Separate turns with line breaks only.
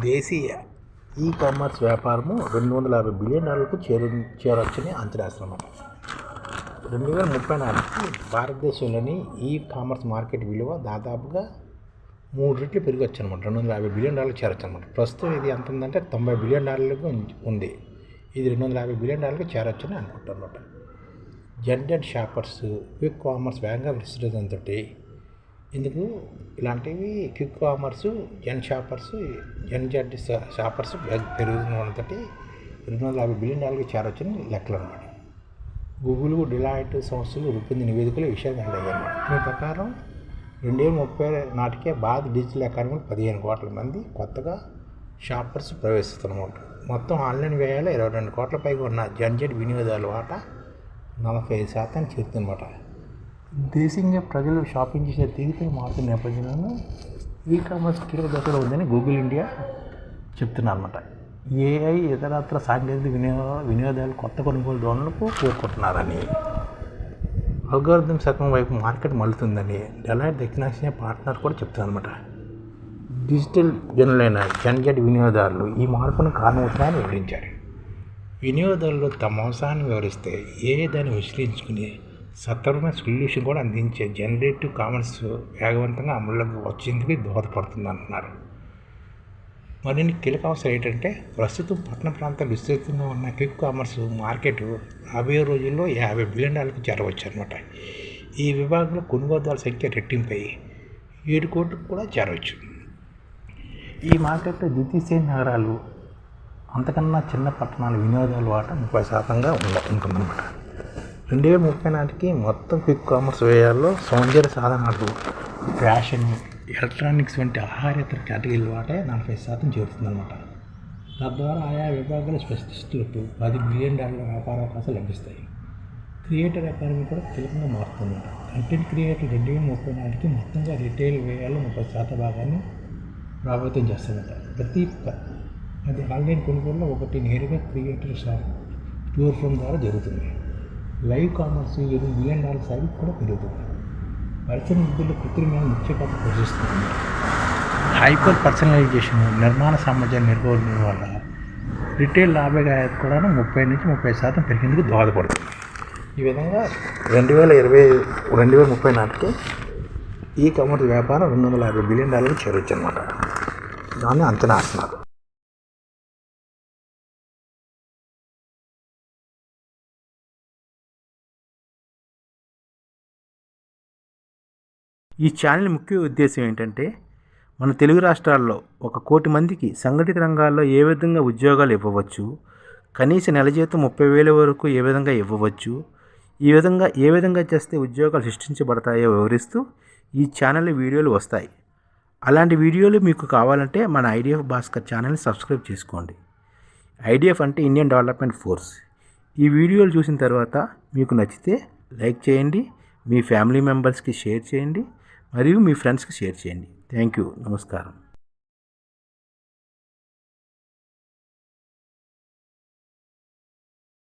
దేశీయ e commerce వ్యాపారము $250 billion చేరవచ్చని అంచనా వేస్తున్నమాట. 2030 నాటికి భారతదేశంలోని ఈ కామర్స్ మార్కెట్ విలువ దాదాపుగా 3 రెట్లు పెరగచ్చు అనమాట. $250 బిలియన్ చేరవచ్చు అనమాట. ప్రస్తుతం ఇది ఎంత ఉందంటే $90 బిలియన్ ఉంది. ఇది $250 బిలియన్ చేరవచ్చని అనుకుంటున్నమాట. జెన్జెడ్ షాపర్స్ క్విక్ కామర్స్ వేగంగా విస్తృతంతో ఇందుకు ఇలాంటివి క్విక్ కామర్స్ జెన్జెడ్ షాపర్స్ పెరుగుతుండటంతో $250 బిలియన్ చేరవచ్చని లెక్కలు అనమాట. గూగుల్, డిలాయిట్ సంస్థలు రూపొందిన నివేదికలు ఈ విషయాన్ని వెల్లడయ్యాయన్నమాట. దీని ప్రకారం 2030 నాటికే భారత డిజిటల్ ఎకానమీలో 15 కోట్ల మంది కొత్తగా షాపర్స్ ప్రవేశిస్తున్నమాట. మొత్తం ఆన్లైన్ వ్యయాలు 22 కోట్ల పైగా ఉన్న జెన్జెడ్ వినియోగదారుల వాటా 45% చేరుతుందన్నమాట. దేశీయంగా ప్రజలు షాపింగ్ చేసే తీరుపై మారుతున్న నేపథ్యంలో ఈ కామర్స్ కీలక దశలో ఉందని గూగుల్ ఇండియా చెప్తున్నారన్నమాట. ఏఐ ఇతరత్ర సాంకేతిక వినియోగదారులు కొత్త కొనుగోలు ధోరణులకు కోరుకుంటున్నారని, అల్గోరిథం శకం వైపు మార్కెట్ మళ్లుతుందని డెలాయిట్ దక్షిణాసియా పార్ట్నర్ కూడా చెప్తున్నారన్నమాట. డిజిటల్ జనులైన జెన్జెడ్ వినియోగదారులు ఈ మార్పును కారణమవుతున్నాయని వివరించారు. వినియోగదారులు తమ అవసరాన్ని వివరిస్తే ఏఐ దాన్ని విశ్లేషించుకుని సత్వరమైన సొల్యూషన్ కూడా అందించే జనరేటివ్ కామర్స్ వేగవంతంగా అమలులోకి వచ్చేందుకు దోహదపడుతుంది అంటున్నారు. మరిన్ని కీలక అవసరం ఏంటంటే ప్రస్తుతం పట్టణ ప్రాంతాలు విస్తృతంగా ఉన్న క్విక్ కామర్స్ మార్కెట్ రాబోయే రోజుల్లో $50 బిలియన్ చేరవచ్చు అనమాట. ఈ విభాగంలో కొనుగోలుదారుల సంఖ్య రెట్టింపై 7 కోట్లకు కూడా చేరవచ్చు. ఈ మార్కెట్లో ద్వితీయ నగరాలు అంతకన్నా చిన్న పట్టణాల వినియోగదారుల వాటా 30%గా ఉంటుందన్నమాట. 2030 నాటికి మొత్తం క్విక్ కామర్స్ వ్యయాల్లో సౌందర్య సాధనాలు, ఫ్యాషన్, ఎలక్ట్రానిక్స్ వంటి ఆహారేతర కేటగిరీల వాటా 40% చేరుతుందన్నమాట. తద్వారా ఆయా విభాగాల స్పెషలిస్టులకు $10 బిలియన్ వ్యాపార అవకాశాలు లభిస్తాయి. క్రియేటర్ ఎకానమీ కూడా కీలకంగా మారుతుందన్నమాట. కంటెంట్ క్రియేటర్ 2030 నాటికి మొత్తంగా రిటైల్ వ్యయాల్లో 30% భాగాన్ని ప్రభావితం చేస్తుందన్నమాట. అది ఆన్లైన్ కొనుగోలులో ఒకటి నేరుగా క్రియేటర్ స్టోర్ ఫ్రమ్ ద్వారా జరుగుతుంది. లైవ్ కామర్స్ $7 బిలియన్ స్థాయికి కూడా పెరుగుతుంది. పరిశ్రమ వృద్ధిలో కృత్రిమ ముఖ్య పాత్ర పోషిస్తుంది. హైపర్ పర్సనలైజేషన్, నిర్మాణ సామర్థ్యాన్ని మెరుగుపడడం వల్ల రిటైల్ లాభదాయకత కూడా 30% పెరిగేందుకు దోహదపడుతుంది. ఈ విధంగా 2030 నాటికి ఈ కామర్స్ వ్యాపారం $250 బిలియన్ చేరవచ్చు అనమాట. దాన్ని అంచనా వేస్తున్నారు.
ఈ ఛానల్ ముఖ్య ఉద్దేశం ఏంటంటే మన తెలుగు రాష్ట్రాల్లో 1 కోటి మందికి సంఘటిత రంగాల్లో ఏ విధంగా ఉద్యోగాలు ఇవ్వవచ్చు, కనీస నెల జీతం 30,000 వరకు ఏ విధంగా ఇవ్వవచ్చు, ఏ విధంగా చేస్తే ఉద్యోగాలు సృష్టించబడతాయో వివరిస్తూ ఈ ఛానల్ వీడియోలు వస్తాయి. అలాంటి వీడియోలు మీకు కావాలంటే మన ఐడిఎఫ్ భాస్కర్ ఛానల్ని సబ్స్క్రైబ్ చేసుకోండి. ఐడిఎఫ్ అంటే ఇండియన్ డెవలప్మెంట్ ఫోర్స్. ఈ వీడియోలు చూసిన తర్వాత మీకు నచ్చితే లైక్ చేయండి, మీ ఫ్యామిలీ మెంబర్స్కి షేర్ చేయండి, మరియు మీ ఫ్రెండ్స్కి షేర్ చేయండి. Thank you. నమస్కారం.